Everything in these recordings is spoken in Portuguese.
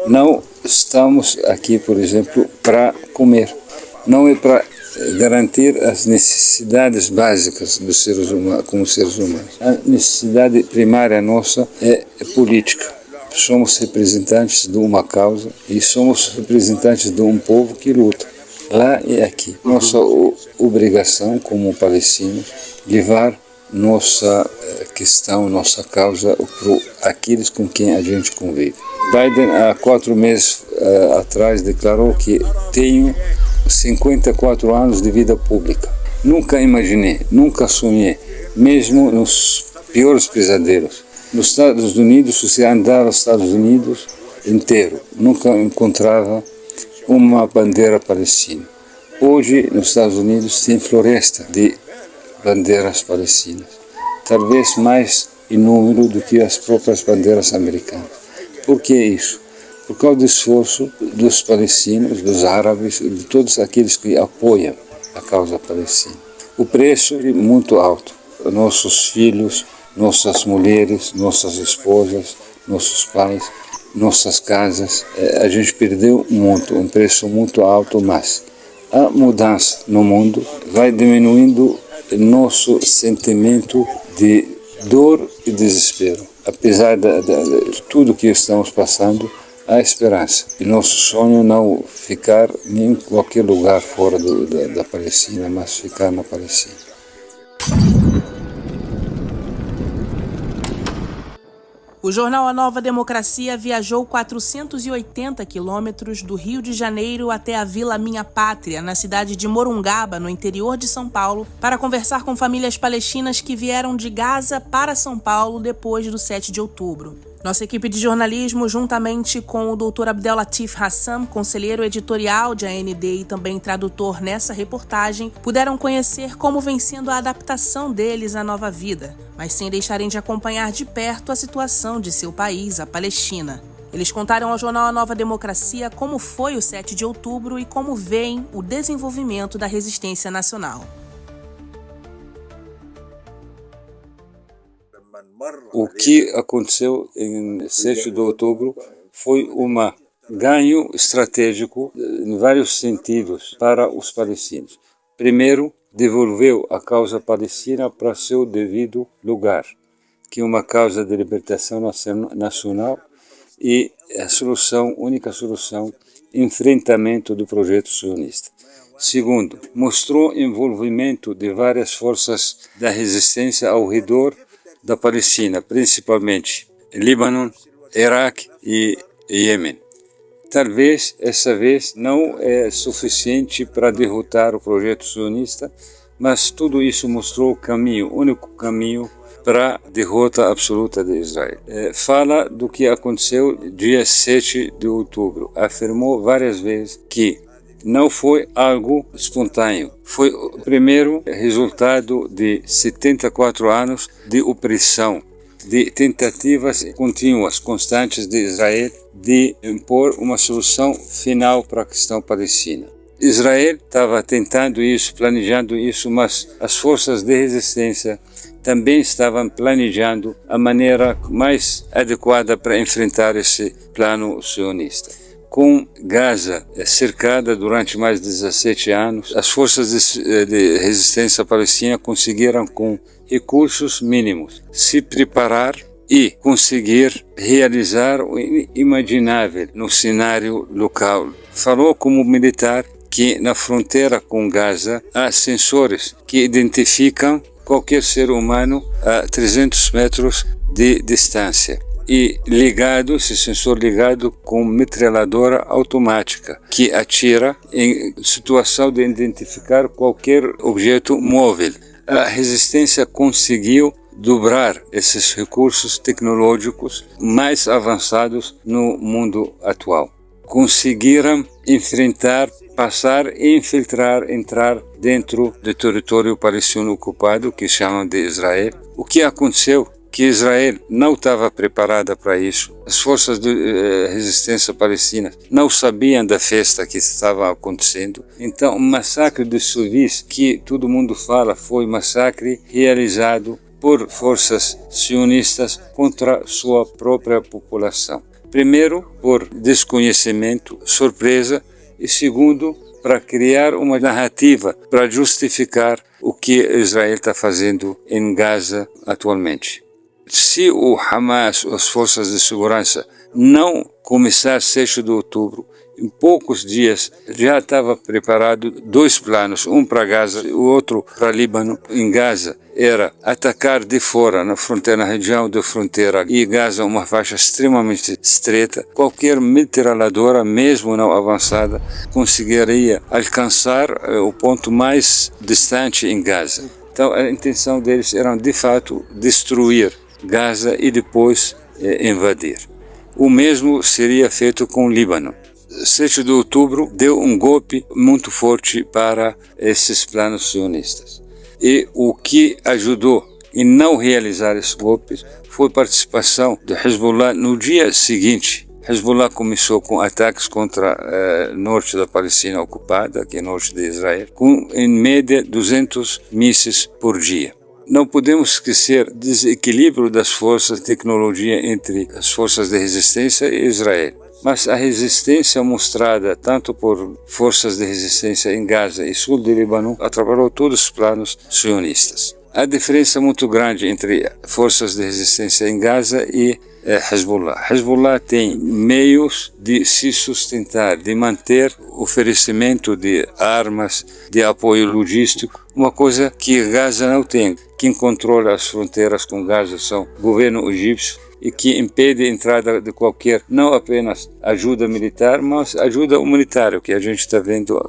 Não estamos aqui, por exemplo, para comer. Não é para garantir as necessidades básicas dos seres humanos, como seres humanos. A necessidade primária nossa é política. Somos representantes de uma causa e somos representantes de um povo que luta. Lá e aqui. Nossa obrigação como palestinos levar nossa questão, nossa causa para aqueles com quem a gente convive. Biden, há 4 meses atrás, declarou que tenho 54 anos de vida pública. Nunca imaginei, nunca sonhei, mesmo nos piores pesadelos. Nos Estados Unidos, se você andar nos Estados Unidos inteiro, nunca encontrava uma bandeira palestina. Hoje, nos Estados Unidos, tem floresta de bandeiras palestinas, talvez mais em número do que as próprias bandeiras americanas. Por que isso? Por causa do esforço dos palestinos, dos árabes, de todos aqueles que apoiam a causa palestina. O preço é muito alto. Nossos filhos, nossas mulheres, nossas esposas, nossos pais, nossas casas, a gente perdeu muito, um preço muito alto, mas a mudança no mundo vai diminuindo nosso sentimento de dor e desespero. Apesar de tudo que estamos passando, há esperança. E nosso sonho não ficar em qualquer lugar fora da Palestina, mas ficar na Palestina. O jornal A Nova Democracia viajou 480 quilômetros do Rio de Janeiro até a Vila Minha Pátria, na cidade de Morungaba, no interior de São Paulo, para conversar com famílias palestinas que vieram de Gaza para São Paulo depois do 7 de outubro. Nossa equipe de jornalismo, juntamente com o Dr. Abdellatif Hassam, conselheiro editorial de AND e também tradutor nessa reportagem, puderam conhecer como vem sendo a adaptação deles à nova vida, mas sem deixarem de acompanhar de perto a situação de seu país, a Palestina. Eles contaram ao jornal A Nova Democracia como foi o 7 de outubro e como veem o desenvolvimento da resistência nacional. O que aconteceu em 7 de outubro foi um ganho estratégico em vários sentidos para os palestinos. Primeiro, devolveu a causa palestina para seu devido lugar, que é uma causa de libertação nacional e a única solução, enfrentamento do projeto sionista. Segundo, mostrou envolvimento de várias forças da resistência ao redor da Palestina, principalmente Líbano, Iraque e Iêmen. Talvez essa vez não é suficiente para derrotar o projeto sionista, mas tudo isso mostrou o único caminho para a derrota absoluta de Israel. Fala do que aconteceu dia 7 de outubro. Afirmou várias vezes que não foi algo espontâneo. Foi o primeiro resultado de 74 anos de opressão, de tentativas contínuas, constantes de Israel de impor uma solução final para a questão palestina. Israel estava tentando isso, planejando isso, mas as forças de resistência também estavam planejando a maneira mais adequada para enfrentar esse plano sionista. Com Gaza cercada durante mais de 17 anos, as forças de resistência palestina conseguiram, com recursos mínimos, se preparar e conseguir realizar o inimaginável no cenário local. Falou como militar que na fronteira com Gaza há sensores que identificam qualquer ser humano a 300 metros de distância. E esse sensor ligado com metralhadora automática, que atira em situação de identificar qualquer objeto móvel. A resistência conseguiu dobrar esses recursos tecnológicos mais avançados no mundo atual. Conseguiram enfrentar, passar e entrar dentro do território palestino ocupado, que chamam de Israel. O que aconteceu? Que Israel não estava preparada para isso. As forças de resistência palestinas não sabiam da festa que estava acontecendo. Então, o massacre de civis, que todo mundo fala, foi massacre realizado por forças sionistas contra sua própria população. Primeiro, por desconhecimento, surpresa, e segundo, para criar uma narrativa para justificar o que Israel está fazendo em Gaza atualmente. Se o Hamas, as forças de segurança, não começar 6 de outubro, em poucos dias já estava preparado 2 planos, um para Gaza e o outro para Líbano. Em Gaza era atacar de fora, na fronteira, na região da fronteira, e Gaza uma faixa extremamente estreita. Qualquer metralhadora, mesmo não avançada, conseguiria alcançar o ponto mais distante em Gaza. Então a intenção deles era, de fato, destruir Gaza e depois invadir. O mesmo seria feito com o Líbano. 7 de outubro deu um golpe muito forte para esses planos sionistas. E o que ajudou em não realizar esses golpes foi a participação do Hezbollah no dia seguinte. Hezbollah começou com ataques contra o norte da Palestina ocupada, que é o norte de Israel, com em média 200 mísseis por dia. Não podemos esquecer o desequilíbrio das forças de tecnologia entre as forças de resistência e Israel. Mas a resistência mostrada tanto por forças de resistência em Gaza e sul do Líbano atrapalhou todos os planos sionistas. Há diferença muito grande entre forças de resistência em Gaza e Hezbollah. Hezbollah tem meios de se sustentar, de manter o oferecimento de armas, de apoio logístico, uma coisa que Gaza não tem. Quem controla as fronteiras com Gaza são o governo egípcio, e que impede a entrada de qualquer, não apenas ajuda militar, mas ajuda humanitária, que a gente está vendo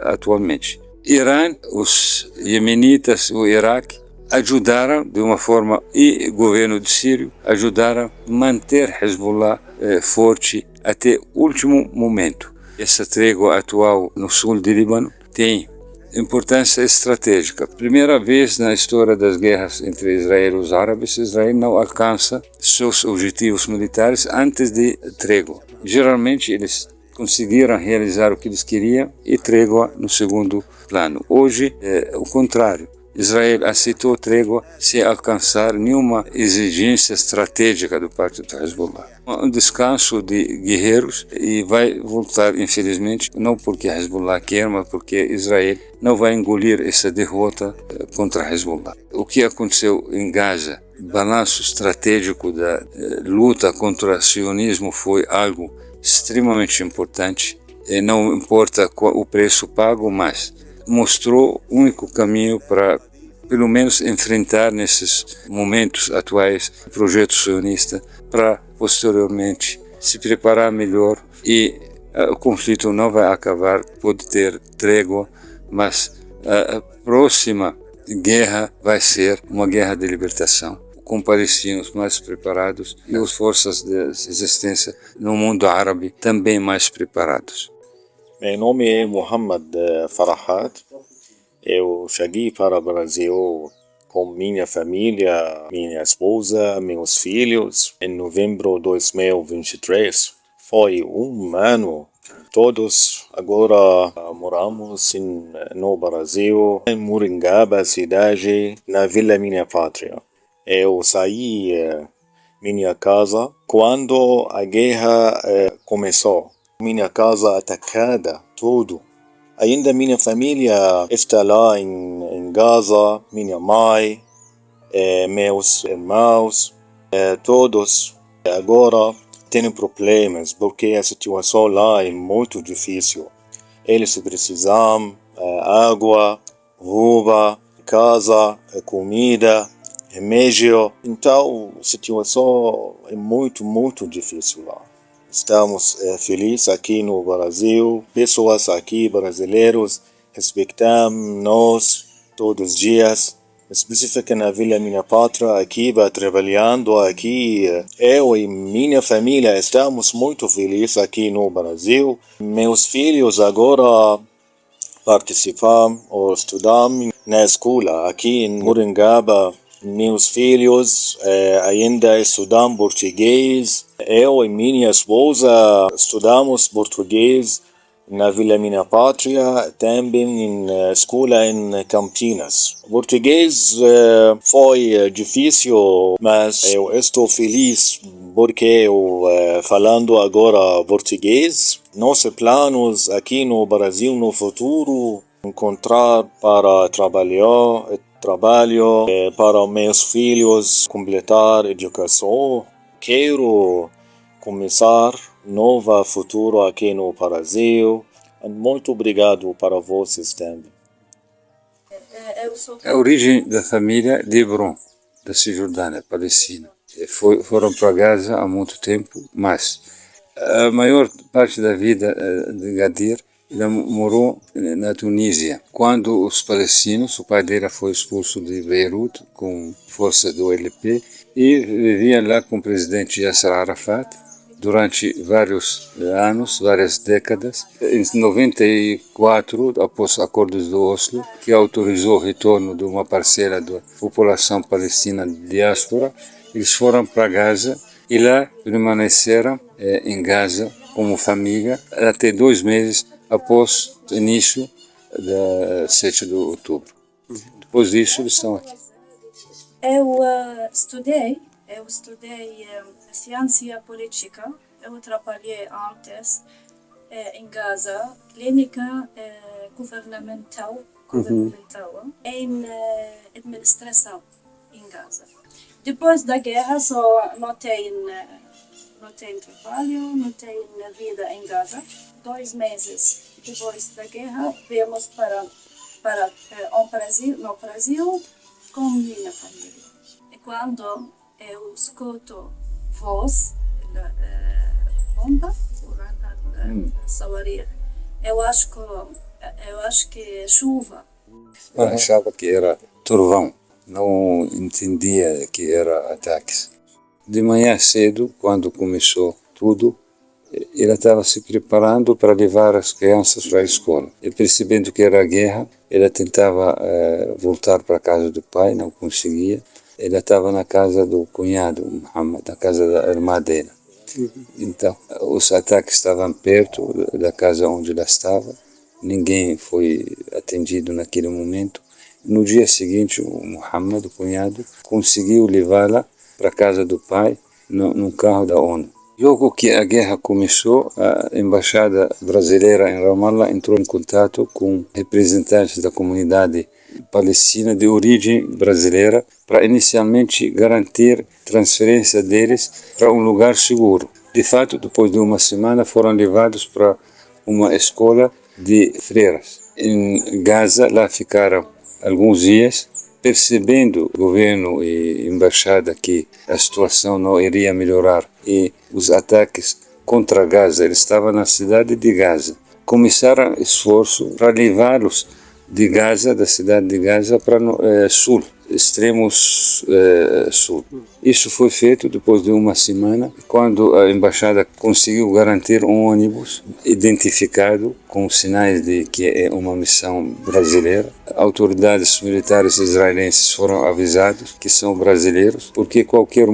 atualmente. Irã, os iemenitas, o Iraque, ajudaram de uma forma, e o governo de Sírio ajudaram a manter Hezbollah forte até o último momento. Essa trégua atual no sul do Líbano tem importância estratégica. Primeira vez na história das guerras entre Israel e os árabes, Israel não alcança seus objetivos militares antes de trégua. Geralmente eles conseguiram realizar o que eles queriam e trégua no segundo plano. Hoje é o contrário. Israel aceitou trégua sem alcançar nenhuma exigência estratégica do parte do Hezbollah. Um descanso de guerreiros e vai voltar, infelizmente, não porque Hezbollah quer, mas porque Israel não vai engolir essa derrota contra Hezbollah. O que aconteceu em Gaza, o balanço estratégico da luta contra o sionismo foi algo extremamente importante. E não importa o preço pago, mas mostrou o único caminho para, pelo menos, enfrentar nesses momentos atuais o projeto sionista, para posteriormente se preparar melhor e o conflito não vai acabar, pode ter trégua, mas a próxima guerra vai ser uma guerra de libertação, com palestinos mais preparados e as forças de resistência no mundo árabe também mais preparados. Meu nome é Mohamed Farahat. Eu cheguei para o Brasil com minha família, minha esposa, meus filhos, em novembro de 2023. Foi um ano. Todos agora moramos no Brasil, em Morungaba, cidade, na Vila Minha Pátria. Eu saí minha casa quando a guerra começou. Minha casa atacada, tudo. Ainda minha família está lá em Gaza, minha mãe, meus irmãos, todos agora têm problemas porque a situação lá é muito difícil. Eles precisam água, roupa, casa, comida, remédio. Então a situação é muito, muito difícil lá. Estamos felizes aqui no Brasil, pessoas aqui brasileiros respeitamos todos os dias, especificamente na Vila Minha Pátria, aqui vai trabalhando aqui. Eu e minha família estamos muito felizes aqui no Brasil. Meus filhos agora participam ou estudam na escola aqui em Morungaba. Meus filhos ainda estudam português. Eu e minha esposa estudamos português na Vila Minha Pátria, também em escola em Campinas. Português foi difícil, mas eu estou feliz porque eu falando agora português. Nossos planos aqui no Brasil no futuro, encontrar para trabalho para meus filhos, completar educação. Quero começar novo futuro aqui no Brasil. Muito obrigado para vocês também. A origem da família de Hebron, da Cisjordânia, Palestina. Foram para Gaza há muito tempo, mas a maior parte da vida de Gadir ele morou na Tunísia. Quando os palestinos, o pai dele foi expulso de Beirute com força do LP e vivia lá com o presidente Yasser Arafat durante vários anos, várias décadas. Em 94, após acordos do Oslo, que autorizou o retorno de uma parcela da população palestina diáspora, eles foram para Gaza e lá permaneceram em Gaza como família até 2 meses após o início da 7 de outubro. Depois disso, eles estão aqui. Eu estudei ciência política. Eu trabalhei antes em Gaza, clínica governamental em administração em Gaza. Depois da guerra, só não tem trabalho, não tem vida em Gaza. 2 meses depois da guerra, viemos para no Brasil com minha família. E quando eu escuto voz da bomba, sawaria, eu acho que é chuva. Eu achava que era trovão, não entendia que era ataques. De manhã cedo, quando começou tudo, ela estava se preparando para levar as crianças para a escola. E percebendo que era guerra, ela tentava voltar para a casa do pai, não conseguia. Ela estava na casa do cunhado, Muhammad, na casa da irmã dela. Então, os ataques estavam perto da casa onde ela estava. Ninguém foi atendido naquele momento. No dia seguinte, o Muhammad, o cunhado, conseguiu levá-la para a casa do pai num carro da ONU. Logo que a guerra começou, a embaixada brasileira em Ramallah entrou em contato com representantes da comunidade palestina de origem brasileira para inicialmente garantir transferência deles para um lugar seguro. De fato, depois de uma semana, foram levados para uma escola de freiras. Em Gaza, lá ficaram alguns dias, percebendo o governo e embaixada que a situação não iria melhorar e os ataques contra Gaza, ele estava na cidade de Gaza, começaram esforço para levá-los de Gaza, da cidade de Gaza, para o sul, extremo sul. Isso foi feito depois de uma semana, quando a embaixada conseguiu garantir um ônibus identificado com sinais de que é uma missão brasileira. Autoridades militares israelenses foram avisados que são brasileiros, porque qualquer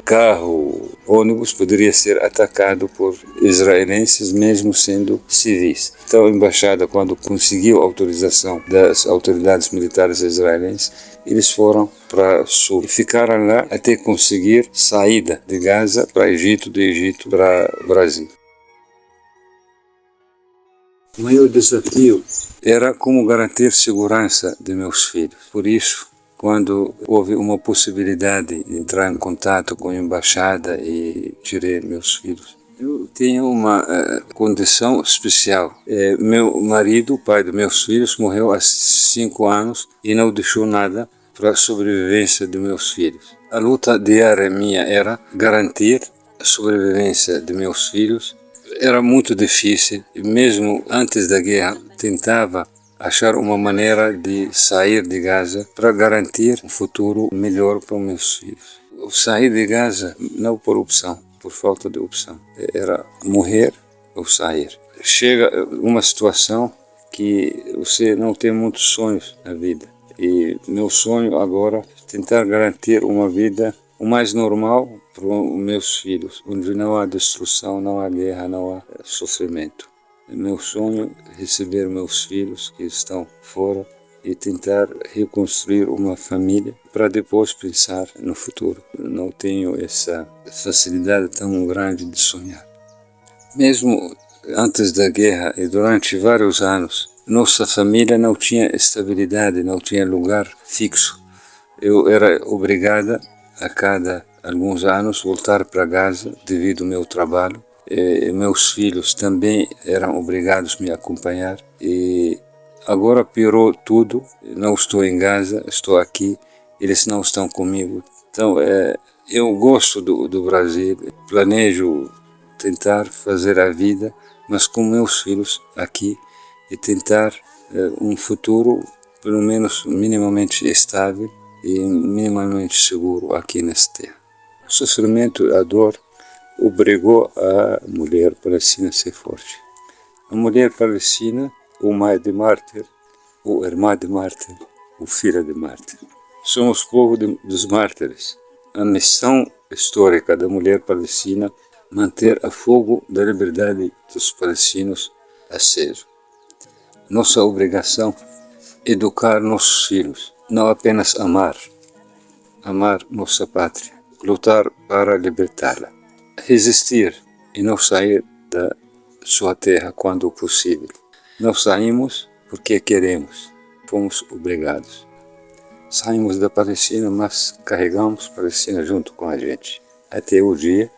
carro, ônibus poderia ser atacado por israelenses, mesmo sendo civis. Então a embaixada, quando conseguiu a autorização das autoridades militares israelenses, eles foram para o sul e ficaram lá até conseguir saída de Gaza para Egito, do Egito para Brasil. O maior desafio era como garantir segurança de meus filhos. Por isso, quando houve uma possibilidade de entrar em contato com a embaixada e tirar meus filhos, eu tinha uma condição especial. Meu marido, o pai dos meus filhos, morreu há 5 anos e não deixou nada para a sobrevivência de meus filhos. A luta diária minha era garantir a sobrevivência de meus filhos. Era muito difícil, e mesmo antes da guerra tentava achar uma maneira de sair de Gaza para garantir um futuro melhor para os meus filhos. Eu saí de Gaza não por opção, por falta de opção. Era morrer ou sair. Chega uma situação que você não tem muitos sonhos na vida. E meu sonho agora é tentar garantir uma vida o mais normal para os meus filhos, onde não há destruição, não há guerra, não há sofrimento. Meu sonho é receber meus filhos que estão fora e tentar reconstruir uma família para depois pensar no futuro. Não tenho essa facilidade tão grande de sonhar. Mesmo antes da guerra e durante vários anos, nossa família não tinha estabilidade, não tinha lugar fixo. Eu era obrigada a cada alguns anos voltar para casa devido ao meu trabalho. Meus filhos também eram obrigados a me acompanhar e agora piorou tudo. Não estou em Gaza, estou aqui, eles não estão comigo. Então eu gosto do Brasil, planejo tentar fazer a vida, mas com meus filhos aqui e tentar um futuro pelo menos minimamente estável e minimamente seguro aqui nessa terra. O sofrimento, a dor, obrigou a mulher palestina a ser forte. A mulher palestina, o mãe de mártir, o irmã de mártir, o filho de mártir. Somos o povo dos mártires. A missão histórica da mulher palestina é manter o fogo da liberdade dos palestinos aceso. Nossa obrigação é educar nossos filhos, não apenas amar nossa pátria, lutar para libertá-la. Resistir e não sair da sua terra quando possível. Não saímos porque queremos, fomos obrigados. Saímos da Palestina, mas carregamos a Palestina junto com a gente, até o dia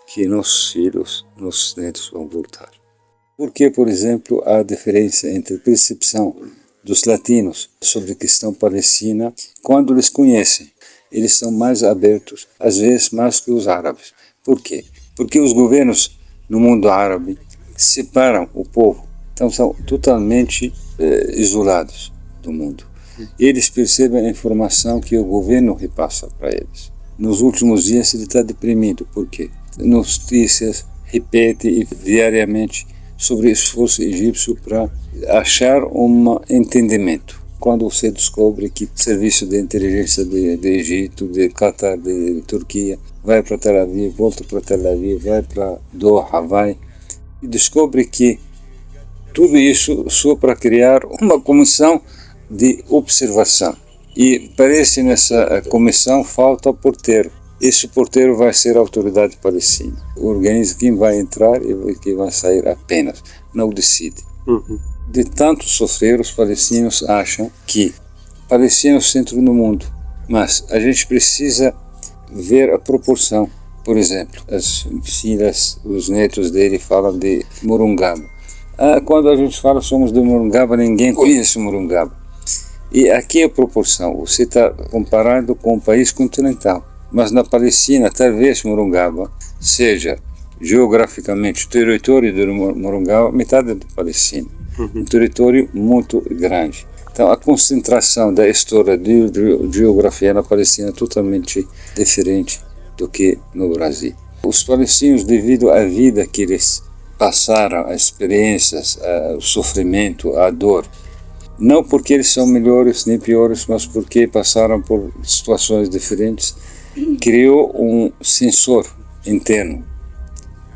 que nossos filhos, nossos netos vão voltar. Por que, por exemplo, há diferença entre a percepção dos latinos sobre a questão palestina quando eles conhecem? Eles são mais abertos, às vezes mais que os árabes. Por quê? Porque os governos no mundo árabe separam o povo, então são totalmente isolados do mundo. Eles percebem a informação que o governo repassa para eles. Nos últimos dias ele está deprimido, por quê? Notícias repete diariamente sobre o esforço egípcio para achar um entendimento. Quando você descobre que o serviço de inteligência de Egito, de Qatar, de Turquia, vai para Tel Aviv, volta para Tel Aviv, vai para Doha, vai, e descobre que tudo isso só para criar uma comissão de observação. E parece nessa comissão falta porteiro. Esse porteiro vai ser a autoridade palestina. Organiza quem vai entrar e quem vai sair apenas, não decide. De tanto sofrer, os palestinos acham que Palestina é o centro do mundo, mas a gente precisa ver a proporção. Por exemplo, as filhas, os netos dele falam de Morungaba. Quando a gente fala somos de Morungaba, ninguém conhece Morungaba. E aqui é a proporção, você está comparando com um país continental, mas na Palestina, talvez Morungaba seja geograficamente o território de Morungaba, metade da Palestina. Um território muito grande. Então, a concentração da história de geografia na Palestina é totalmente diferente do que no Brasil. Os palestinos, devido à vida que eles passaram, as experiências, o sofrimento, a dor, não porque eles são melhores nem piores, mas porque passaram por situações diferentes, criou um sensor interno.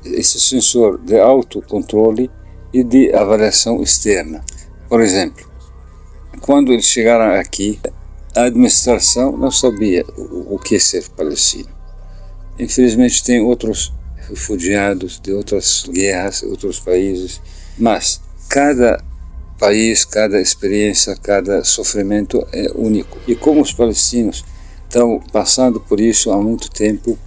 Esse sensor de autocontrole e de avaliação externa. Por exemplo, quando eles chegaram aqui, a administração não sabia o que é ser palestino. Infelizmente tem outros refugiados de outras guerras, outros países, mas cada país, cada experiência, cada sofrimento é único. E como os palestinos estão passando por isso há muito tempo,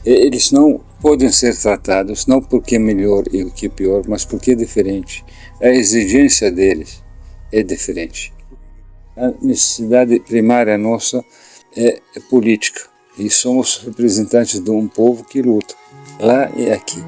eles não podem ser tratados, não porque é melhor e o que é pior, mas porque é diferente. A exigência deles é diferente. A necessidade primária nossa é política. E somos representantes de um povo que luta, lá e aqui.